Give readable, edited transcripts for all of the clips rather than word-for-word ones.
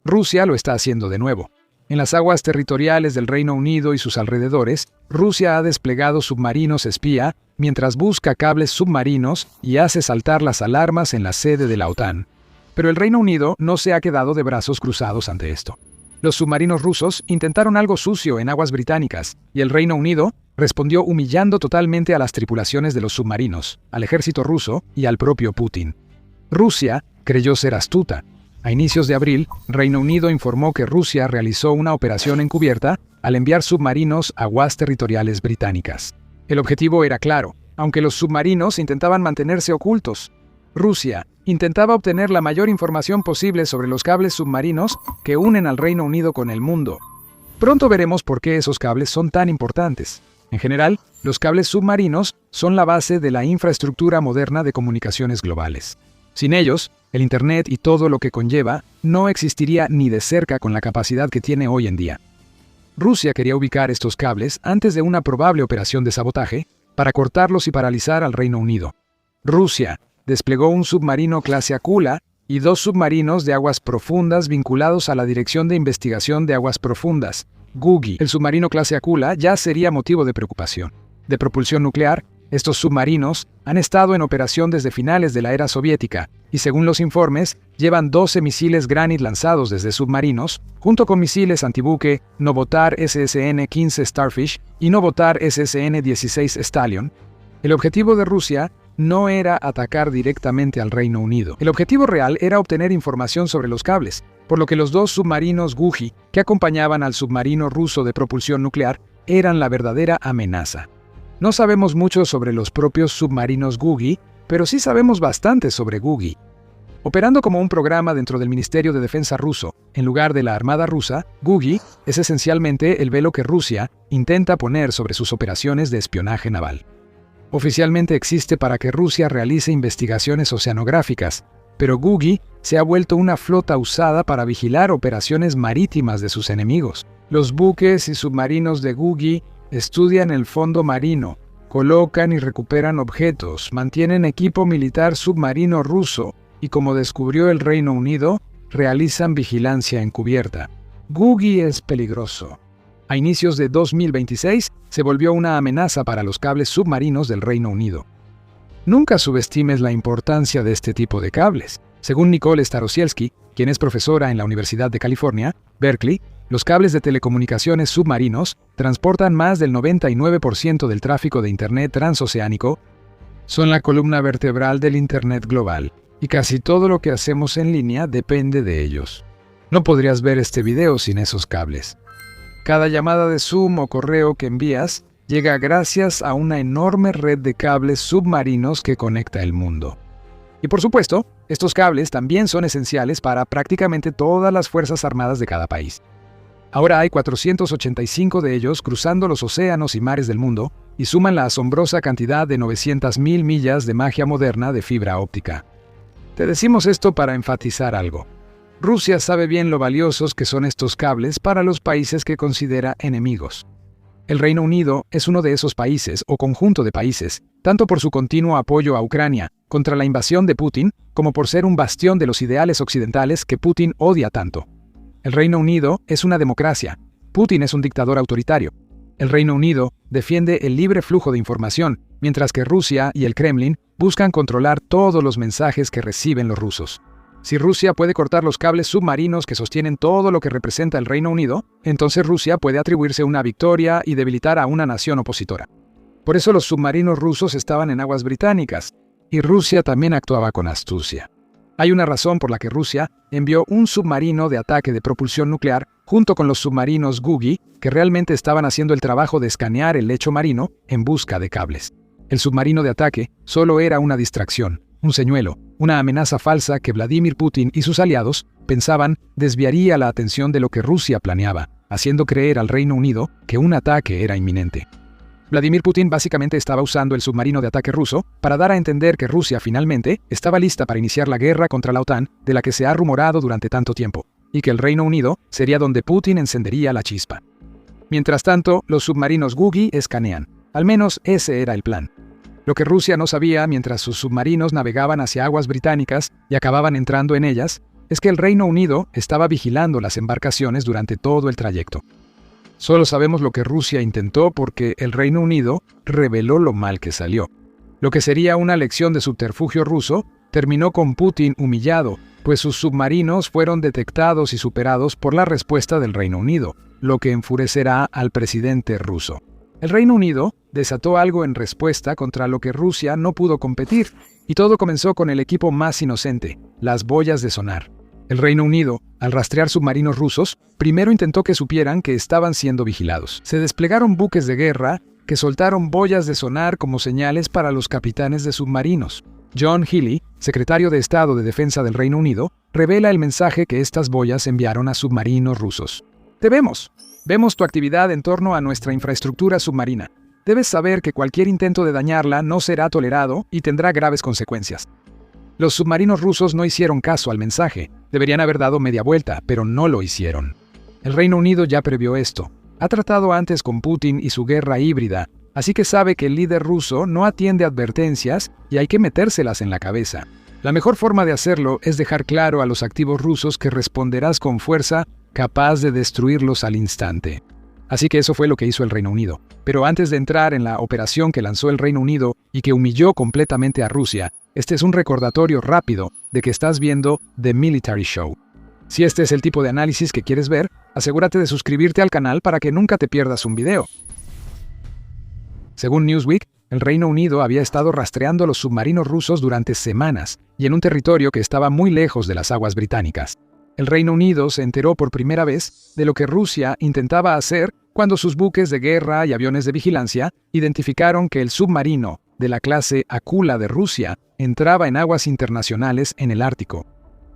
Rusia lo está haciendo de nuevo. En las aguas territoriales del Reino Unido y sus alrededores, Rusia ha desplegado submarinos espía mientras busca cables submarinos y hace saltar las alarmas en la sede de la OTAN. Pero el Reino Unido no se ha quedado de brazos cruzados ante esto. Los submarinos rusos intentaron algo sucio en aguas británicas, y el Reino Unido respondió humillando totalmente a las tripulaciones de los submarinos, al ejército ruso y al propio Putin. Rusia creyó ser astuta. A inicios de abril, Reino Unido informó que Rusia realizó una operación encubierta al enviar submarinos a aguas territoriales británicas. El objetivo era claro, aunque los submarinos intentaban mantenerse ocultos. Rusia intentaba obtener la mayor información posible sobre los cables submarinos que unen al Reino Unido con el mundo. Pronto veremos por qué esos cables son tan importantes. En general, los cables submarinos son la base de la infraestructura moderna de comunicaciones globales. Sin ellos, el Internet y todo lo que conlleva no existiría ni de cerca con la capacidad que tiene hoy en día. Rusia quería ubicar estos cables antes de una probable operación de sabotaje para cortarlos y paralizar al Reino Unido. Rusia desplegó un submarino clase Akula y 2 submarinos de aguas profundas vinculados a la Dirección de Investigación de Aguas Profundas, GUGI. El submarino clase Akula ya sería motivo de preocupación. De propulsión nuclear, estos submarinos han estado en operación desde finales de la era soviética y, según los informes, llevan 12 misiles Granit lanzados desde submarinos, junto con misiles antibuque Novotar SSN-15 Starfish y Novotar SSN-16 Stallion. El objetivo de Rusia no era atacar directamente al Reino Unido. El objetivo real era obtener información sobre los cables, por lo que los 2 submarinos GUGI que acompañaban al submarino ruso de propulsión nuclear eran la verdadera amenaza. No sabemos mucho sobre los propios submarinos GUGI, pero sí sabemos bastante sobre GUGI. Operando como un programa dentro del Ministerio de Defensa ruso, en lugar de la Armada rusa, GUGI es esencialmente el velo que Rusia intenta poner sobre sus operaciones de espionaje naval. Oficialmente existe para que Rusia realice investigaciones oceanográficas, pero GUGI se ha vuelto una flota usada para vigilar operaciones marítimas de sus enemigos. Los buques y submarinos de GUGI estudian el fondo marino, colocan y recuperan objetos, mantienen equipo militar submarino ruso y, como descubrió el Reino Unido, realizan vigilancia encubierta. GUGI es peligroso. A inicios de 2026 se volvió una amenaza para los cables submarinos del Reino Unido. Nunca subestimes la importancia de este tipo de cables. Según Nicole Starosielski, quien es profesora en la Universidad de California, Berkeley, los cables de telecomunicaciones submarinos transportan más del 99% del tráfico de Internet transoceánico, son la columna vertebral del Internet global, y casi todo lo que hacemos en línea depende de ellos. No podrías ver este video sin esos cables. Cada llamada de Zoom o correo que envías llega gracias a una enorme red de cables submarinos que conecta el mundo. Y por supuesto, estos cables también son esenciales para prácticamente todas las fuerzas armadas de cada país. Ahora hay 485 de ellos cruzando los océanos y mares del mundo y suman la asombrosa cantidad de 900.000 millas de magia moderna de fibra óptica. Te decimos esto para enfatizar algo. Rusia sabe bien lo valiosos que son estos cables para los países que considera enemigos. El Reino Unido es uno de esos países o conjunto de países, tanto por su continuo apoyo a Ucrania contra la invasión de Putin, como por ser un bastión de los ideales occidentales que Putin odia tanto. El Reino Unido es una democracia. Putin es un dictador autoritario. El Reino Unido defiende el libre flujo de información, mientras que Rusia y el Kremlin buscan controlar todos los mensajes que reciben los rusos. Si Rusia puede cortar los cables submarinos que sostienen todo lo que representa el Reino Unido, entonces Rusia puede atribuirse una victoria y debilitar a una nación opositora. Por eso los submarinos rusos estaban en aguas británicas, y Rusia también actuaba con astucia. Hay una razón por la que Rusia envió un submarino de ataque de propulsión nuclear junto con los submarinos GUGI, que realmente estaban haciendo el trabajo de escanear el lecho marino en busca de cables. El submarino de ataque solo era una distracción, un señuelo, una amenaza falsa que Vladimir Putin y sus aliados pensaban desviaría la atención de lo que Rusia planeaba, haciendo creer al Reino Unido que un ataque era inminente. Vladimir Putin básicamente estaba usando el submarino de ataque ruso para dar a entender que Rusia finalmente estaba lista para iniciar la guerra contra la OTAN de la que se ha rumorado durante tanto tiempo, y que el Reino Unido sería donde Putin encendería la chispa. Mientras tanto, los submarinos GUGI escanean. Al menos ese era el plan. Lo que Rusia no sabía mientras sus submarinos navegaban hacia aguas británicas y acababan entrando en ellas, es que el Reino Unido estaba vigilando las embarcaciones durante todo el trayecto. Solo sabemos lo que Rusia intentó porque el Reino Unido reveló lo mal que salió. Lo que sería una lección de subterfugio ruso terminó con Putin humillado, pues sus submarinos fueron detectados y superados por la respuesta del Reino Unido, lo que enfurecerá al presidente ruso. El Reino Unido desató algo en respuesta contra lo que Rusia no pudo competir, y todo comenzó con el equipo más inocente, las boyas de sonar. El Reino Unido, al rastrear submarinos rusos, primero intentó que supieran que estaban siendo vigilados. Se desplegaron buques de guerra que soltaron boyas de sonar como señales para los capitanes de submarinos. John Healey, secretario de Estado de Defensa del Reino Unido, revela el mensaje que estas boyas enviaron a submarinos rusos. Te vemos. Vemos tu actividad en torno a nuestra infraestructura submarina. Debes saber que cualquier intento de dañarla no será tolerado y tendrá graves consecuencias. Los submarinos rusos no hicieron caso al mensaje. Deberían haber dado media vuelta, pero no lo hicieron. El Reino Unido ya previó esto. Ha tratado antes con Putin y su guerra híbrida, así que sabe que el líder ruso no atiende advertencias y hay que metérselas en la cabeza. La mejor forma de hacerlo es dejar claro a los activos rusos que responderás con fuerza capaz de destruirlos al instante. Así que eso fue lo que hizo el Reino Unido. Pero antes de entrar en la operación que lanzó el Reino Unido y que humilló completamente a Rusia, este es un recordatorio rápido de que estás viendo The Military Show. Si este es el tipo de análisis que quieres ver, asegúrate de suscribirte al canal para que nunca te pierdas un video. Según Newsweek, el Reino Unido había estado rastreando los submarinos rusos durante semanas y en un territorio que estaba muy lejos de las aguas británicas. El Reino Unido se enteró por primera vez de lo que Rusia intentaba hacer cuando sus buques de guerra y aviones de vigilancia identificaron que el submarino de la clase Akula de Rusia entraba en aguas internacionales en el Ártico.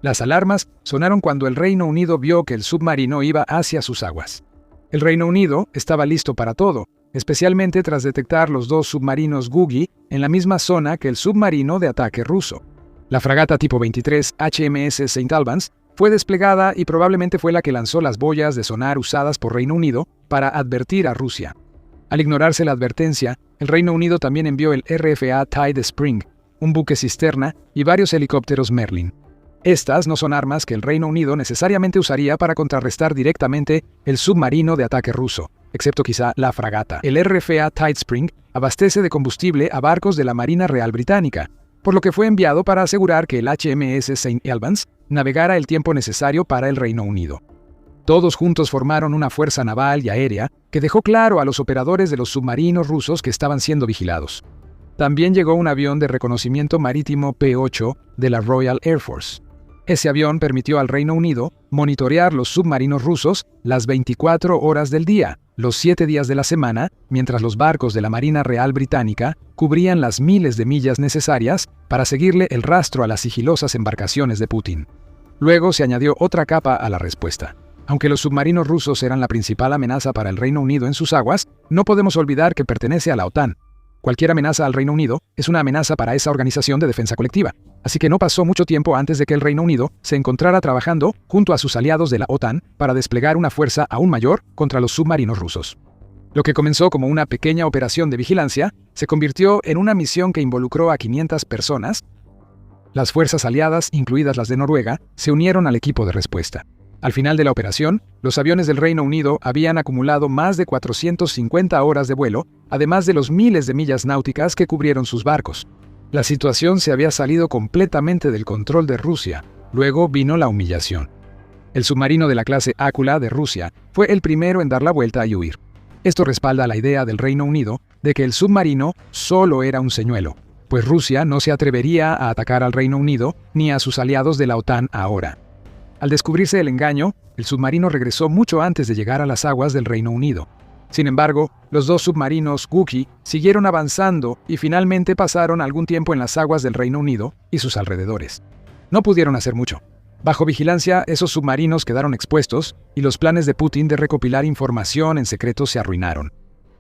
Las alarmas sonaron cuando el Reino Unido vio que el submarino iba hacia sus aguas. El Reino Unido estaba listo para todo, especialmente tras detectar los dos submarinos Gugi en la misma zona que el submarino de ataque ruso. La fragata tipo 23 HMS St. Albans fue desplegada y probablemente fue la que lanzó las boyas de sonar usadas por Reino Unido para advertir a Rusia. Al ignorarse la advertencia, el Reino Unido también envió el RFA Tide Spring, un buque cisterna y varios helicópteros Merlin. Estas no son armas que el Reino Unido necesariamente usaría para contrarrestar directamente el submarino de ataque ruso, excepto quizá la fragata. El RFA Tide Spring abastece de combustible a barcos de la Marina Real Británica, por lo que fue enviado para asegurar que el HMS St. Albans navegara el tiempo necesario para el Reino Unido. Todos juntos formaron una fuerza naval y aérea que dejó claro a los operadores de los submarinos rusos que estaban siendo vigilados. También llegó un avión de reconocimiento marítimo P-8 de la Royal Air Force. Ese avión permitió al Reino Unido monitorear los submarinos rusos las 24 horas del día, los 7 días de la semana, mientras los barcos de la Marina Real Británica cubrían las miles de millas necesarias para seguirle el rastro a las sigilosas embarcaciones de Putin. Luego se añadió otra capa a la respuesta. Aunque los submarinos rusos eran la principal amenaza para el Reino Unido en sus aguas, no podemos olvidar que pertenece a la OTAN. Cualquier amenaza al Reino Unido es una amenaza para esa organización de defensa colectiva. Así que no pasó mucho tiempo antes de que el Reino Unido se encontrara trabajando junto a sus aliados de la OTAN para desplegar una fuerza aún mayor contra los submarinos rusos. Lo que comenzó como una pequeña operación de vigilancia se convirtió en una misión que involucró a 500 personas. Las fuerzas aliadas, incluidas las de Noruega, se unieron al equipo de respuesta. Al final de la operación, los aviones del Reino Unido habían acumulado más de 450 horas de vuelo, además de los miles de millas náuticas que cubrieron sus barcos. La situación se había salido completamente del control de Rusia. Luego vino la humillación. El submarino de la clase Akula de Rusia fue el primero en dar la vuelta y huir. Esto respalda la idea del Reino Unido de que el submarino solo era un señuelo, pues Rusia no se atrevería a atacar al Reino Unido ni a sus aliados de la OTAN ahora. Al descubrirse el engaño, el submarino regresó mucho antes de llegar a las aguas del Reino Unido. Sin embargo, los dos submarinos Guki siguieron avanzando y finalmente pasaron algún tiempo en las aguas del Reino Unido y sus alrededores. No pudieron hacer mucho. Bajo vigilancia, esos submarinos quedaron expuestos y los planes de Putin de recopilar información en secreto se arruinaron.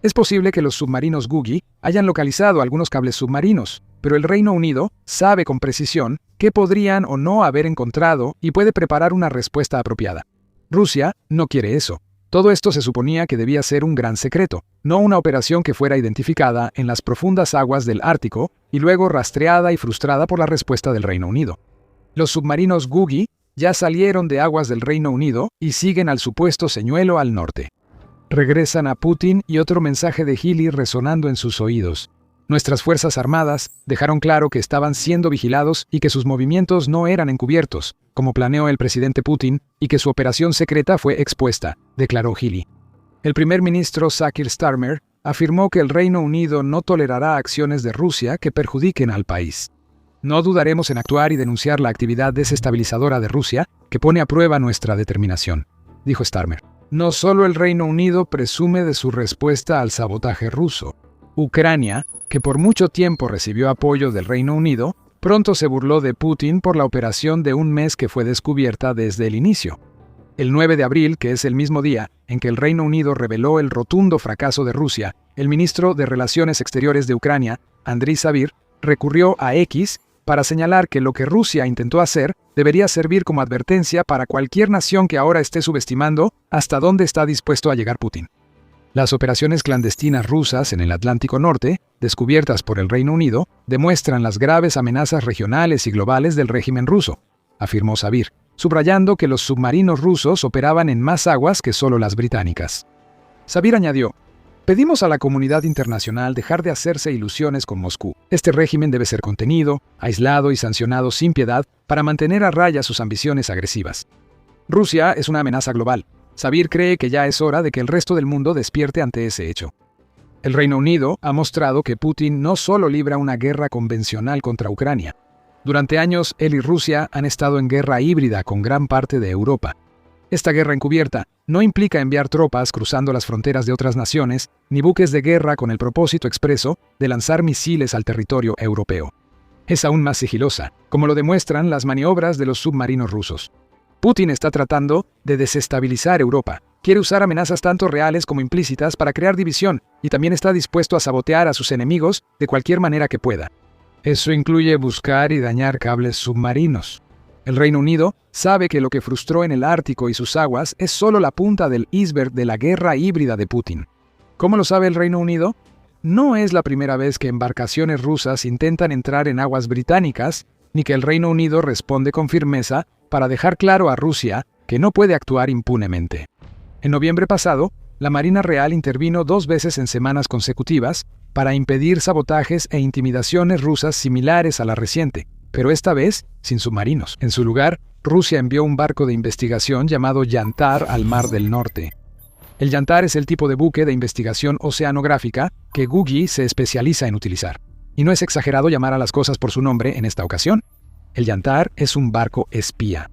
Es posible que los submarinos Gugi hayan localizado algunos cables submarinos, pero el Reino Unido sabe con precisión qué podrían o no haber encontrado y puede preparar una respuesta apropiada. Rusia no quiere eso. Todo esto se suponía que debía ser un gran secreto, no una operación que fuera identificada en las profundas aguas del Ártico y luego rastreada y frustrada por la respuesta del Reino Unido. Los submarinos Gugi ya salieron de aguas del Reino Unido y siguen al supuesto señuelo al norte. Regresan a Putin y otro mensaje de Healy resonando en sus oídos. Nuestras fuerzas armadas dejaron claro que estaban siendo vigilados y que sus movimientos no eran encubiertos, como planeó el presidente Putin, y que su operación secreta fue expuesta, declaró Healy. El primer ministro Keir Starmer afirmó que el Reino Unido no tolerará acciones de Rusia que perjudiquen al país. No dudaremos en actuar y denunciar la actividad desestabilizadora de Rusia que pone a prueba nuestra determinación, dijo Starmer. No solo el Reino Unido presume de su respuesta al sabotaje ruso. Ucrania, que por mucho tiempo recibió apoyo del Reino Unido, pronto se burló de Putin por la operación de un mes que fue descubierta desde el inicio. El 9 de abril, que es el mismo día en que el Reino Unido reveló el rotundo fracaso de Rusia, el ministro de Relaciones Exteriores de Ucrania, Andriy Savir, recurrió a X para señalar que lo que Rusia intentó hacer debería servir como advertencia para cualquier nación que ahora esté subestimando hasta dónde está dispuesto a llegar Putin. Las operaciones clandestinas rusas en el Atlántico Norte, descubiertas por el Reino Unido, demuestran las graves amenazas regionales y globales del régimen ruso, afirmó Savir, subrayando que los submarinos rusos operaban en más aguas que solo las británicas. Savir añadió: pedimos a la comunidad internacional dejar de hacerse ilusiones con Moscú. Este régimen debe ser contenido, aislado y sancionado sin piedad para mantener a raya sus ambiciones agresivas. Rusia es una amenaza global. Savir cree que ya es hora de que el resto del mundo despierte ante ese hecho. El Reino Unido ha mostrado que Putin no solo libra una guerra convencional contra Ucrania. Durante años, él y Rusia han estado en guerra híbrida con gran parte de Europa. Esta guerra encubierta no implica enviar tropas cruzando las fronteras de otras naciones, ni buques de guerra con el propósito expreso de lanzar misiles al territorio europeo. Es aún más sigilosa, como lo demuestran las maniobras de los submarinos rusos. Putin está tratando de desestabilizar Europa. Quiere usar amenazas tanto reales como implícitas para crear división y también está dispuesto a sabotear a sus enemigos de cualquier manera que pueda. Eso incluye buscar y dañar cables submarinos. El Reino Unido sabe que lo que frustró en el Ártico y sus aguas es solo la punta del iceberg de la guerra híbrida de Putin. ¿Cómo lo sabe el Reino Unido? No es la primera vez que embarcaciones rusas intentan entrar en aguas británicas, ni que el Reino Unido responde con firmeza para dejar claro a Rusia que no puede actuar impunemente. En noviembre pasado, la Marina Real intervino 2 veces en semanas consecutivas para impedir sabotajes e intimidaciones rusas similares a la reciente, pero esta vez sin submarinos. En su lugar, Rusia envió un barco de investigación llamado Yantar al Mar del Norte. El Yantar es el tipo de buque de investigación oceanográfica que Gugi se especializa en utilizar. Y no es exagerado llamar a las cosas por su nombre en esta ocasión. El Yantar es un barco espía.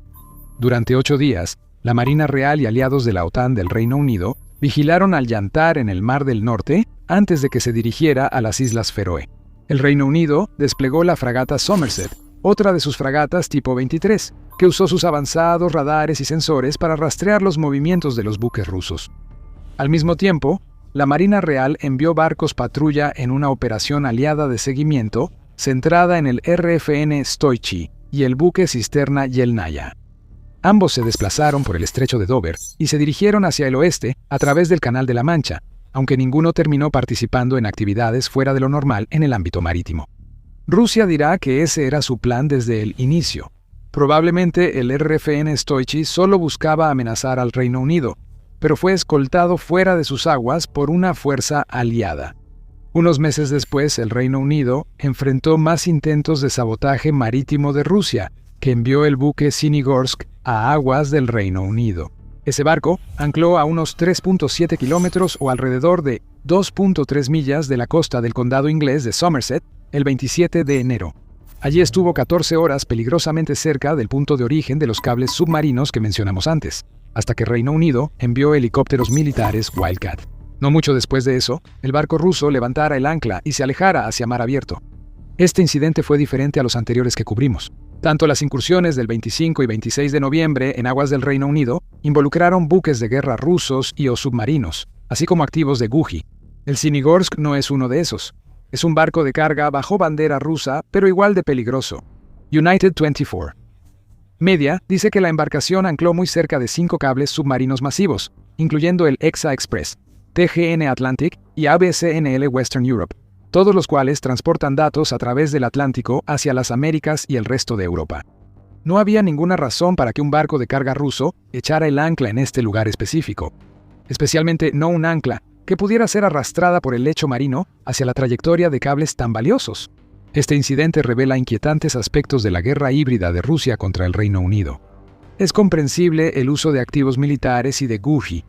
Durante 8 días, la Marina Real y aliados de la OTAN del Reino Unido vigilaron al Yantar en el Mar del Norte antes de que se dirigiera a las Islas Feroe. El Reino Unido desplegó la fragata Somerset, otra de sus fragatas tipo 23, que usó sus avanzados radares y sensores para rastrear los movimientos de los buques rusos. Al mismo tiempo, la Marina Real envió barcos patrulla en una operación aliada de seguimiento centrada en el RFN Stoichi y el buque cisterna Yelnaya. Ambos se desplazaron por el estrecho de Dover y se dirigieron hacia el oeste a través del Canal de la Mancha, aunque ninguno terminó participando en actividades fuera de lo normal en el ámbito marítimo. Rusia dirá que ese era su plan desde el inicio. Probablemente el RFN Stoichi solo buscaba amenazar al Reino Unido, pero fue escoltado fuera de sus aguas por una fuerza aliada. Unos meses después, el Reino Unido enfrentó más intentos de sabotaje marítimo de Rusia, que envió el buque Sinigorsk a aguas del Reino Unido. Ese barco ancló a unos 3.7 kilómetros o alrededor de 2.3 millas de la costa del condado inglés de Somerset el 27 de enero. Allí estuvo 14 horas peligrosamente cerca del punto de origen de los cables submarinos que mencionamos antes, hasta que Reino Unido envió helicópteros militares Wildcat. No mucho después de eso, el barco ruso levantara el ancla y se alejara hacia mar abierto. Este incidente fue diferente a los anteriores que cubrimos. Tanto las incursiones del 25 y 26 de noviembre en aguas del Reino Unido involucraron buques de guerra rusos y o submarinos, así como activos de Guji. El Sinigorsk no es uno de esos. Es un barco de carga bajo bandera rusa, pero igual de peligroso. United 24. Media dice que la embarcación ancló muy cerca de 5 cables submarinos masivos, incluyendo el EXA Express, TGN Atlantic y ABCNL Western Europe, todos los cuales transportan datos a través del Atlántico hacia las Américas y el resto de Europa. No había ninguna razón para que un barco de carga ruso echara el ancla en este lugar específico. Especialmente no un ancla que pudiera ser arrastrada por el lecho marino hacia la trayectoria de cables tan valiosos. Este incidente revela inquietantes aspectos de la guerra híbrida de Rusia contra el Reino Unido. Es comprensible el uso de activos militares y de GUHI.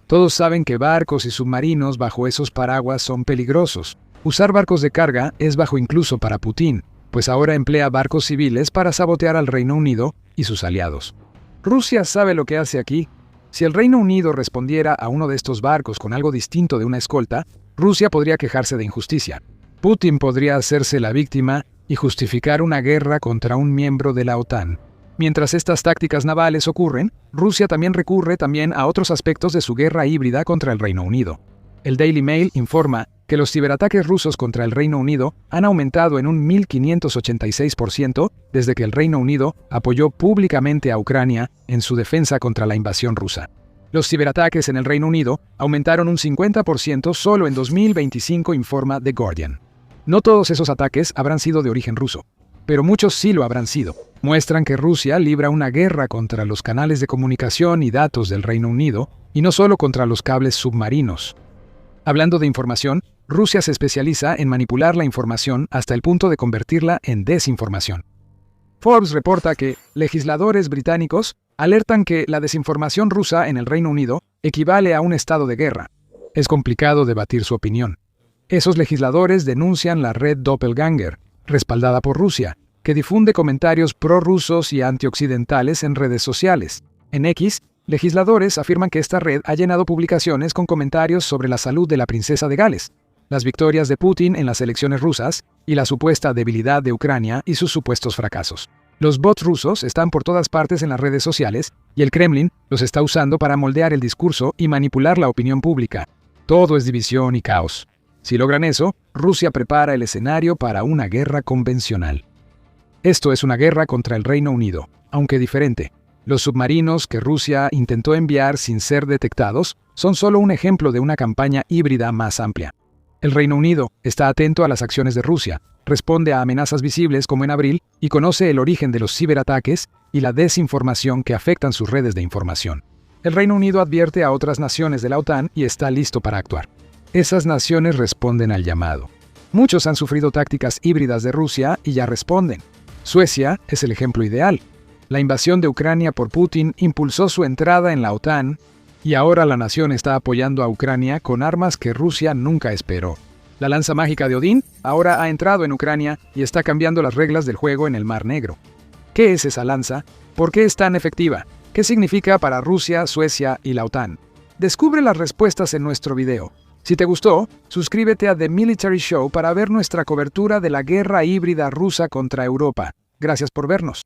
Todos saben que barcos y submarinos bajo esos paraguas son peligrosos. Usar barcos de carga es bajo incluso para Putin, pues ahora emplea barcos civiles para sabotear al Reino Unido y sus aliados. Rusia sabe lo que hace aquí. Si el Reino Unido respondiera a uno de estos barcos con algo distinto de una escolta, Rusia podría quejarse de injusticia. Putin podría hacerse la víctima y justificar una guerra contra un miembro de la OTAN. Mientras estas tácticas navales ocurren, Rusia también recurre a otros aspectos de su guerra híbrida contra el Reino Unido. El Daily Mail informa que los ciberataques rusos contra el Reino Unido han aumentado en un 1586% desde que el Reino Unido apoyó públicamente a Ucrania en su defensa contra la invasión rusa. Los ciberataques en el Reino Unido aumentaron un 50% solo en 2025, informa The Guardian. No todos esos ataques habrán sido de origen ruso, pero muchos sí lo habrán sido. Muestran que Rusia libra una guerra contra los canales de comunicación y datos del Reino Unido, y no solo contra los cables submarinos. Hablando de información, Rusia se especializa en manipular la información hasta el punto de convertirla en desinformación. Forbes reporta que legisladores británicos alertan que la desinformación rusa en el Reino Unido equivale a un estado de guerra. Es complicado debatir su opinión. Esos legisladores denuncian la red Doppelganger, respaldada por Rusia, que difunde comentarios prorrusos y antioccidentales en redes sociales. En X, legisladores afirman que esta red ha llenado publicaciones con comentarios sobre la salud de la princesa de Gales, las victorias de Putin en las elecciones rusas y la supuesta debilidad de Ucrania y sus supuestos fracasos. Los bots rusos están por todas partes en las redes sociales y el Kremlin los está usando para moldear el discurso y manipular la opinión pública. Todo es división y caos. Si logran eso, Rusia prepara el escenario para una guerra convencional. Esto es una guerra contra el Reino Unido, aunque diferente. Los submarinos que Rusia intentó enviar sin ser detectados son solo un ejemplo de una campaña híbrida más amplia. El Reino Unido está atento a las acciones de Rusia, responde a amenazas visibles como en abril y conoce el origen de los ciberataques y la desinformación que afectan sus redes de información. El Reino Unido advierte a otras naciones de la OTAN y está listo para actuar. Esas naciones responden al llamado. Muchos han sufrido tácticas híbridas de Rusia y ya responden. Suecia es el ejemplo ideal. La invasión de Ucrania por Putin impulsó su entrada en la OTAN y ahora la nación está apoyando a Ucrania con armas que Rusia nunca esperó. La lanza mágica de Odín ahora ha entrado en Ucrania y está cambiando las reglas del juego en el Mar Negro. ¿Qué es esa lanza? ¿Por qué es tan efectiva? ¿Qué significa para Rusia, Suecia y la OTAN? Descubre las respuestas en nuestro video. Si te gustó, suscríbete a The Military Show para ver nuestra cobertura de la guerra híbrida rusa contra Europa. Gracias por vernos.